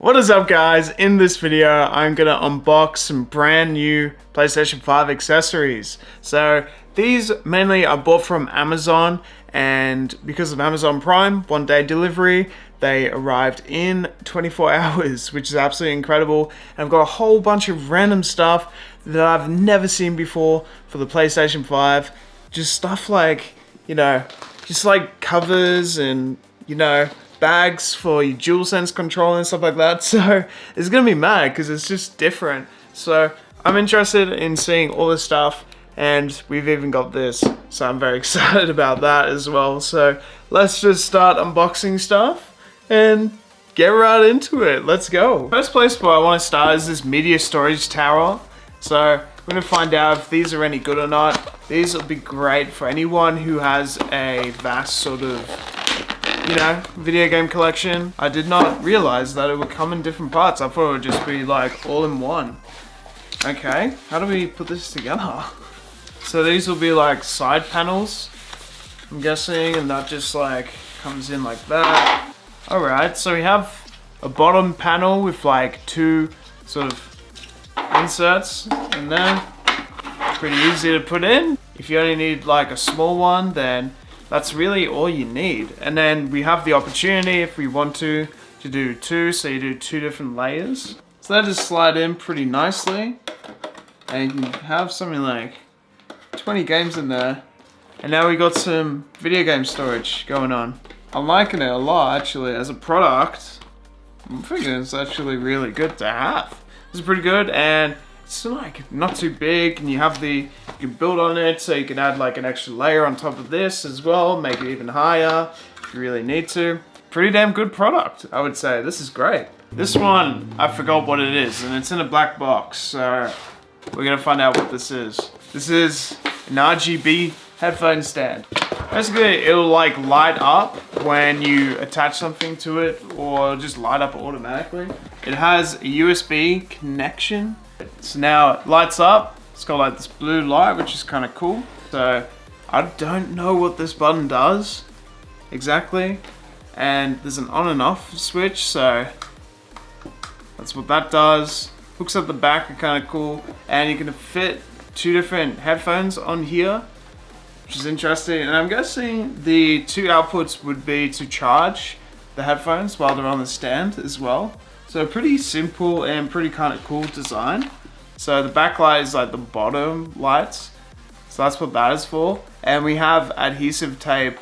What is up, guys? In this video I'm gonna unbox some brand new PlayStation 5 accessories. So these mainly I bought from Amazon, and because of Amazon Prime 1-day delivery, they arrived in 24 hours, which is absolutely incredible. And I've got a whole bunch of random stuff that I've never seen before for the PlayStation 5. Just stuff like, just like covers and, bags for your DualSense controller and stuff like that. So it's gonna be mad because it's just different. So I'm interested in seeing all this stuff, and we've even got this. So I'm very excited about that as well. So let's just start unboxing stuff and get right into it. Let's go. First place where I want to start is this media storage tower. So we're gonna find out if these are any good or not. These will be great for anyone who has a vast sort of video game collection. I did not realize that it would come in different parts. I thought it would just be like all in one. Okay, how do we put this together? So these will be like side panels, I'm guessing, and that just like comes in like that. Alright, so we have a bottom panel with like two sort of inserts in there. Pretty easy to put in. If you only need like a small one, then that's really all you need. And then we have the opportunity, if we want to do two, so you do two different layers. So that just slide in pretty nicely, and you can have something like 20 games in there. And now we got some video game storage going on. I'm liking it a lot, actually. As a product, I'm thinking it's actually really good to have. It's pretty good, and it's like not too big, and you can build on it, so you can add like an extra layer on top of this as well, make it even higher if you really need to. Pretty damn good product, I would say. This is great. This one, I forgot what it is, and it's in a black box, so we're gonna find out what this is. This is an RGB headphone stand. Basically, it'll like light up when you attach something to it, or just light up automatically. It has a USB connection. So now it lights up. It's got like this blue light, which is kind of cool. So I don't know what this button does exactly. And there's an on and off switch, so that's what that does. Hooks at the back are kind of cool. And you can fit two different headphones on here, which is interesting. And I'm guessing the two outputs would be to charge the headphones while they're on the stand as well. So pretty simple and pretty kind of cool design. So the backlight is like the bottom lights. So that's what that is for. And we have adhesive tape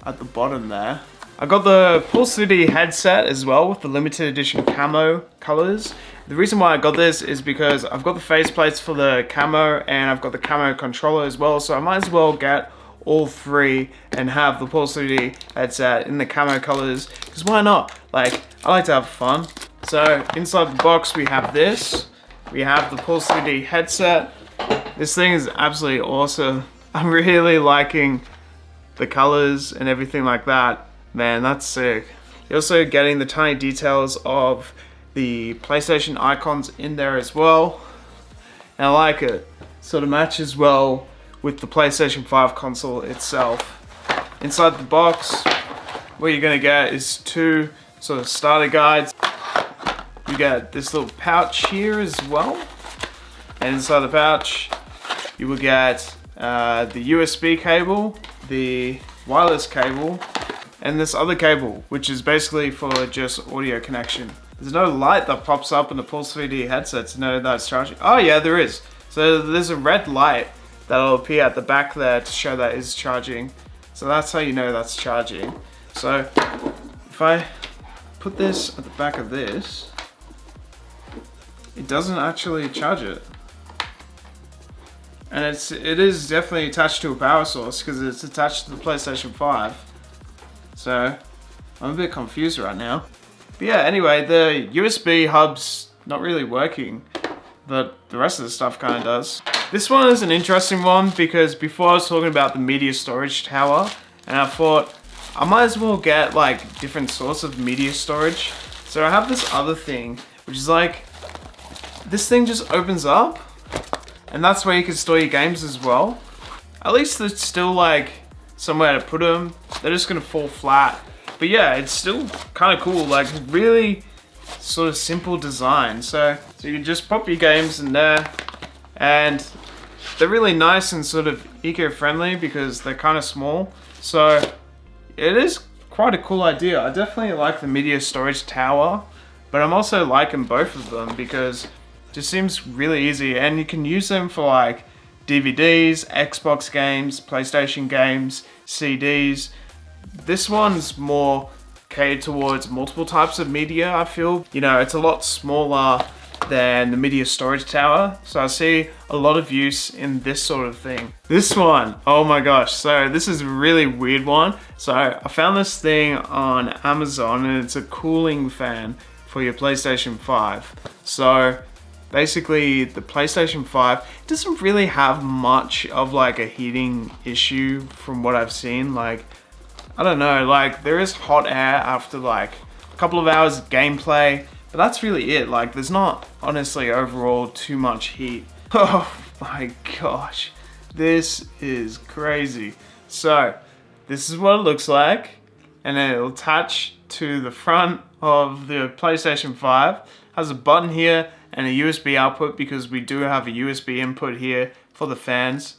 at the bottom there. I got the Pulse City headset as well with the limited edition camo colors. The reason why I got this is because I've got the faceplates for the camo, and I've got the camo controller as well. So I might as well get all three and have the Pulse City headset in the camo colors, because why not? Like, I like to have fun. So inside the box we have this. We have the Pulse 3D headset. This thing is absolutely awesome. I'm really liking the colors and everything like that. Man, that's sick. You're also getting the tiny details of the PlayStation icons in there as well. And I like it. Sort of matches well with the PlayStation 5 console itself. Inside the box, what you're gonna get is two sort of starter guides. You get this little pouch here as well, and inside the pouch you will get the USB cable, the wireless cable, and this other cable, which is basically for just audio connection. There's no light that pops up in the Pulse 3D headset to know that it's charging. Oh yeah, there is. So there's a red light that'll appear at the back there to show that it's charging. So that's how you know that's charging. So if I put this at the back of this, it doesn't actually charge it. And it is definitely attached to a power source because it's attached to the PlayStation 5. So I'm a bit confused right now. But yeah, anyway, the USB hub's not really working, but the rest of the stuff kind of does. This one is an interesting one because before I was talking about the media storage tower, and I thought I might as well get like different sorts of media storage. So I have this other thing, which is like, this thing just opens up, and that's where you can store your games as well. At least there's still like somewhere to put them. They're just gonna fall flat. But yeah, it's still kind of cool. Like, really sort of simple design. So you can just pop your games in there, and they're really nice and sort of eco-friendly because they're kind of small. So it is quite a cool idea. I definitely like the media storage tower, but I'm also liking both of them because it just seems really easy, and you can use them for like DVDs, Xbox games, PlayStation games, CDs. This one's more catered towards multiple types of media, I feel. You know, it's a lot smaller than the media storage tower, so I see a lot of use in this sort of thing. This one, oh my gosh, so this is a really weird one. So I found this thing on Amazon, and it's a cooling fan for your PlayStation 5. So basically the PlayStation 5 doesn't really have much of like a heating issue from what I've seen. Like, I don't know, like there is hot air after like a couple of hours of gameplay, but that's really it. Like there's not honestly overall too much heat. Oh my gosh, this is crazy. So this is what it looks like, and then it'll attach to the front of the PlayStation 5. Has a button here and a USB output because we do have a USB input here for the fans.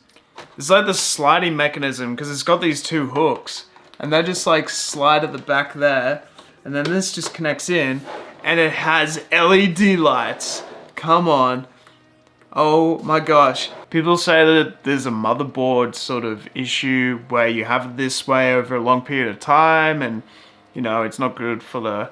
It's like the sliding mechanism because it's got these two hooks, and they just like slide at the back there, and then this just connects in, and it has LED lights. Come on. Oh my gosh. People say that there's a motherboard sort of issue where you have it this way over a long period of time, and you know, it's not good for the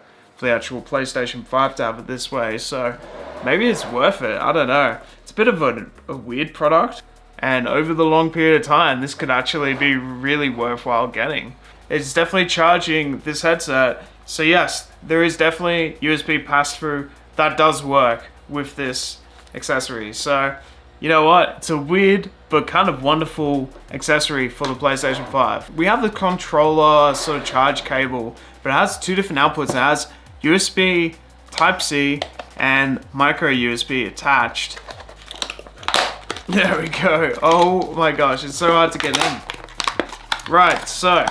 actual PlayStation 5 to have it this way. So maybe it's worth it. I don't know. It's a bit of a weird product, and over the long period of time, this could actually be really worthwhile getting. It's definitely charging this headset. So yes, there is definitely USB pass-through that does work with this accessory. So you know what? It's a weird but kind of wonderful accessory for the PlayStation 5. We have the controller sort of charge cable, but it has two different outputs. It has USB Type-C and micro USB attached. There we go. Oh my gosh, it's so hard to get in. Right, so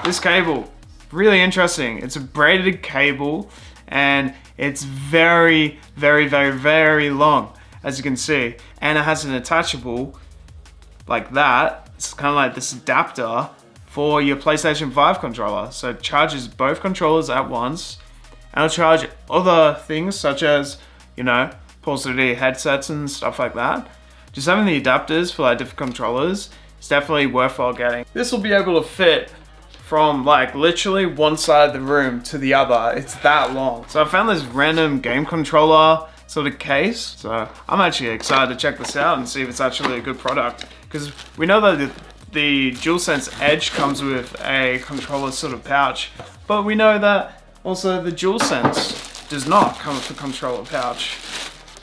this cable, really interesting. It's a braided cable, and it's very, very, very, very long, as you can see. And it has an attachable like that. It's kind of like this adapter for your PlayStation 5 controller. So it charges both controllers at once, and it'll charge other things such as, you know, Pulse 3D headsets and stuff like that. Just having the adapters for like different controllers is definitely worthwhile getting. This will be able to fit from like literally one side of the room to the other. It's that long. So I found this random game controller sort of case. So I'm actually excited to check this out and see if it's actually a good product, because we know that the DualSense Edge comes with a controller sort of pouch, but we know that also the DualSense does not come with a controller pouch.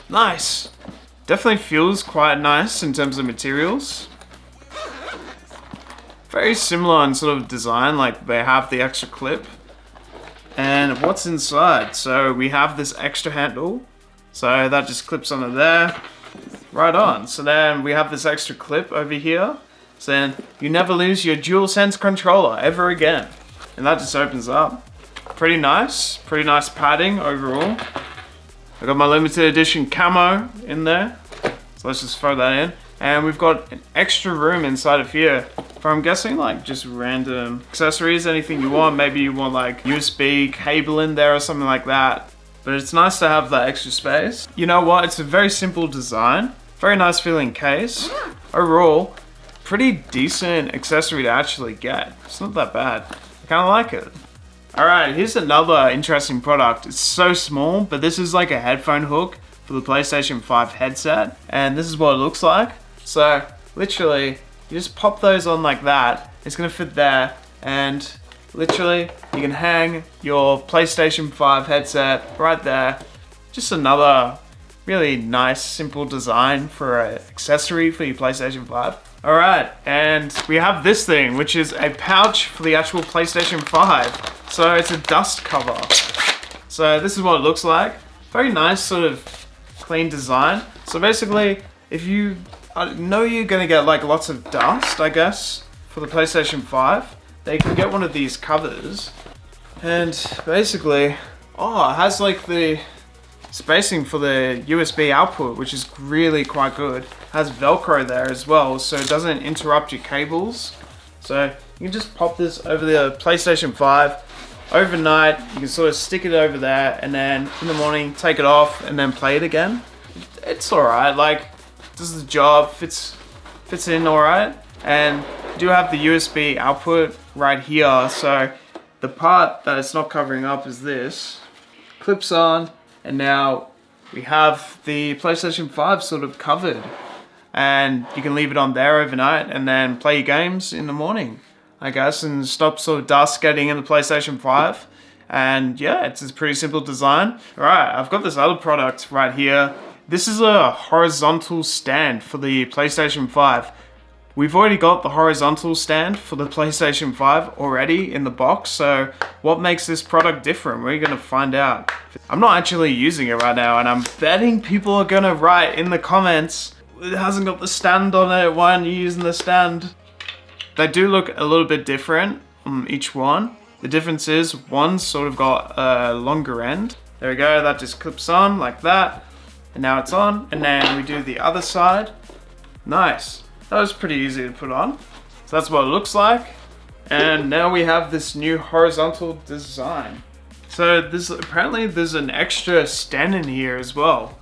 Nice. Definitely feels quite nice in terms of materials. Very similar in sort of design, like they have the extra clip. And what's inside? So we have this extra handle. So that just clips onto there. Right on. So then we have this extra clip over here. So then you never lose your DualSense controller ever again. And that just opens up. Pretty nice padding overall. I got my limited edition camo in there. So let's just throw that in. And we've got an extra room inside of here for, I'm guessing, like just random accessories, anything you want. Maybe you want like USB cable in there or something like that. But it's nice to have that extra space. You know what? It's a very simple design. Very nice feeling case. Overall, pretty decent accessory to actually get. It's not that bad. I kind of like it. Alright, here's another interesting product. It's so small, but this is like a headphone hook for the PlayStation 5 headset. And this is what it looks like. So, literally, you just pop those on like that. It's gonna fit there. And literally, you can hang your PlayStation 5 headset right there. Just another really nice, simple design for an accessory for your PlayStation 5. Alright, and we have this thing, which is a pouch for the actual PlayStation 5. So it's a dust cover. So this is what it looks like. Very nice sort of clean design. So basically, if you know you're gonna get like lots of dust, I guess, for the PlayStation 5, they can get one of these covers. And basically, Oh, it has like the spacing for the USB output, which is really quite good. It has Velcro there as well, so it doesn't interrupt your cables. So you can just pop this over the PlayStation 5 overnight. You can sort of stick it over there, and then in the morning take it off and then play it again. It's alright, like, does the job, fits in alright. And you do have the USB output right here, so the part that it's not covering up is this. Clips on, and now we have the PlayStation 5 sort of covered. And you can leave it on there overnight and then play your games in the morning, I guess, and stop sort of dust getting in the PlayStation 5. And yeah, it's a pretty simple design. Alright, I've got this other product right here. This is a horizontal stand for the PlayStation 5. We've already got the horizontal stand for the PlayStation 5 already in the box, so what makes this product different? We're gonna find out. I'm not actually using it right now, and I'm betting people are gonna write in the comments, it hasn't got the stand on it, why aren't you using the stand? They do look a little bit different on each one. The difference is one's sort of got a longer end. There we go, that just clips on like that. And now it's on, and then we do the other side. Nice. That was pretty easy to put on. So that's what it looks like. And now we have this new horizontal design. So apparently there's an extra stand in here as well.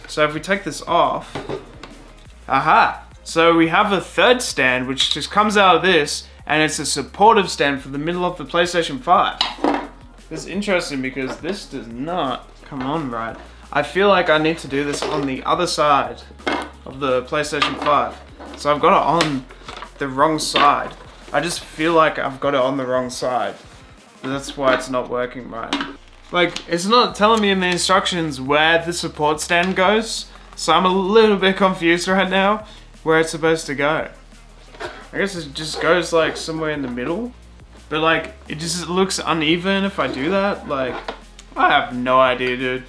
So if we take this off, aha! So we have a third stand which just comes out of this, and it's a supportive stand for the middle of the PlayStation 5. This is interesting because this does not come on right. I feel like I need to do this on the other side of the PlayStation 5. So I've got it on the wrong side. I just feel like I've got it on the wrong side. That's why it's not working right. Like, it's not telling me in the instructions where the support stand goes. So I'm a little bit confused right now where it's supposed to go. I guess it just goes like somewhere in the middle. But like, it just looks uneven if I do that. Like, I have no idea, dude.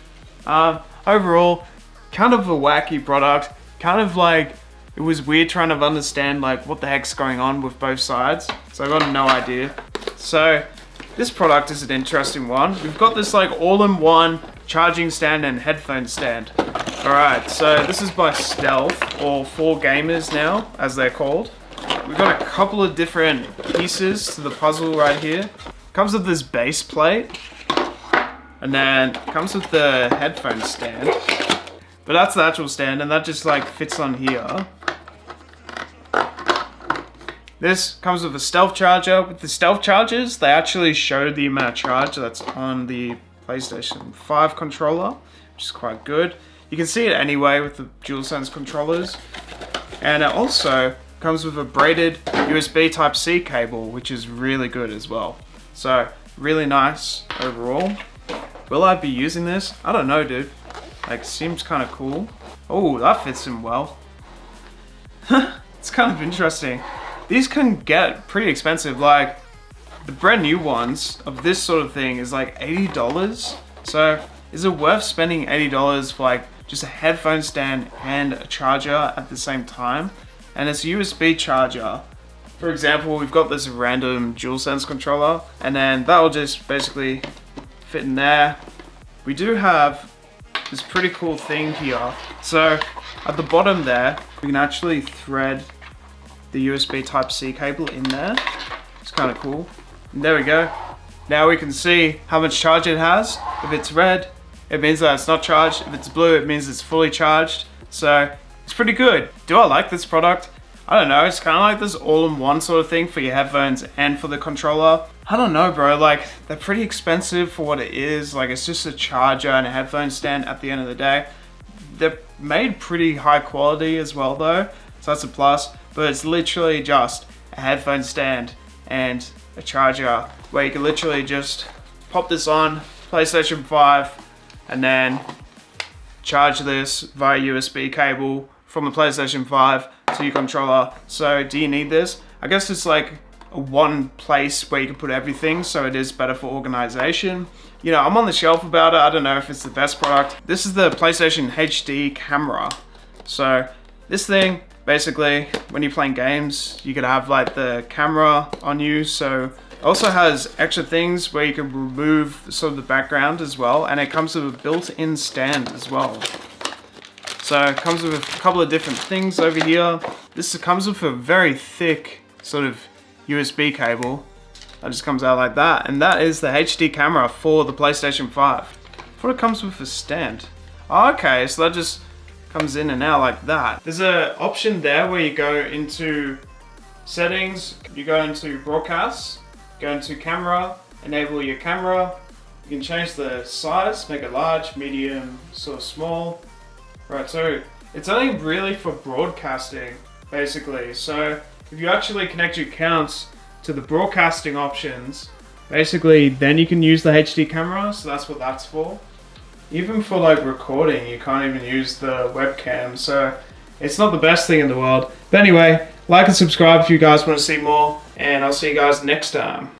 Overall, kind of a wacky product. Kind of like, it was weird trying to understand like what the heck's going on with both sides. So I got no idea. So this product is an interesting one. We've got this like all-in-one charging stand and headphone stand. Alright, so this is by Stealth, or 4Gamers now, as they're called. We've got a couple of different pieces to the puzzle right here. Comes with this base plate. And then comes with the headphone stand. But that's the actual stand, and that just like fits on here. This comes with a stealth charger. With the stealth chargers, they actually show the amount of charge that's on the PlayStation 5 controller, which is quite good. You can see it anyway with the DualSense controllers. And it also comes with a braided USB Type-C cable, which is really good as well. So, really nice overall. Will I be using this? I don't know, dude. Like, seems kind of cool. Oh, that fits in well. It's kind of interesting. These can get pretty expensive. Like, the brand new ones of this sort of thing is like $80. So, is it worth spending $80 for like just a headphone stand and a charger at the same time? And it's a USB charger. For example, we've got this random DualSense controller, and then that will just basically fit in there. We do have this pretty cool thing here. So at the bottom there, we can actually thread the USB Type-C cable in there. It's kind of cool. And there we go. Now we can see how much charge it has. If it's red, it means that it's not charged. If it's blue, it means it's fully charged. So it's pretty good. Do I like this product? I don't know, it's kind of like this all-in-one sort of thing for your headphones and for the controller. I don't know, bro, like, they're pretty expensive for what it is. Like, it's just a charger and a headphone stand at the end of the day. They're made pretty high quality as well though, so that's a plus. But it's literally just a headphone stand and a charger where you can literally just pop this on PlayStation 5 and then charge this via USB cable from the PlayStation 5 to your controller. So do you need this? I guess it's like a one place where you can put everything, so it is better for organization. You know, I'm on the shelf about it. I don't know if it's the best product. This is the PlayStation HD camera. So this thing, basically, when you're playing games, you could have like the camera on you, so Also has extra things where you can remove sort of the background as well, and it comes with a built-in stand as well. So it comes with a couple of different things over here. This comes with a very thick sort of USB cable that just comes out like that, and that is the HD camera for the PlayStation 5. I thought it comes with a stand. Oh, okay, so that just comes in and out like that. There's an option there where you go into settings, you go into broadcast, go into camera, enable your camera. You can change the size, make it large, medium, sort of small. Right, so it's only really for broadcasting, basically. So if you actually connect your accounts to the broadcasting options, basically then you can use the HD camera, so that's what that's for. Even for like recording, you can't even use the webcam, so it's not the best thing in the world. But anyway, like and subscribe if you guys want to see more, and I'll see you guys next time.